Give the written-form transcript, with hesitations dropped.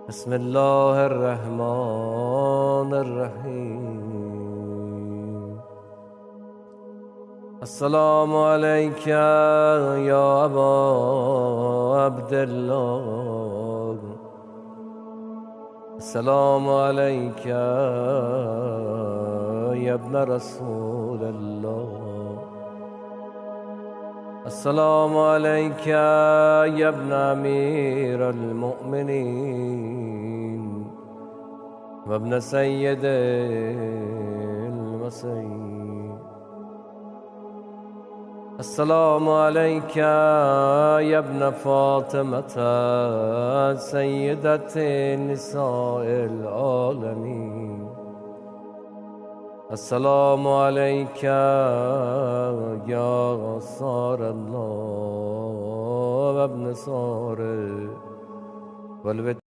بسم الله الرحمن الرحیم. السلام علیک یا ابا عبدالله. السلام علیک یا ابن رسول الله. السلام علیک یا ابن امیر المؤمنین و ابن سید المرسلین. السلام علیک یا ابن فاطمة سیدة نساء العالمین. السلام علیک یا سار الله و ابن ساره و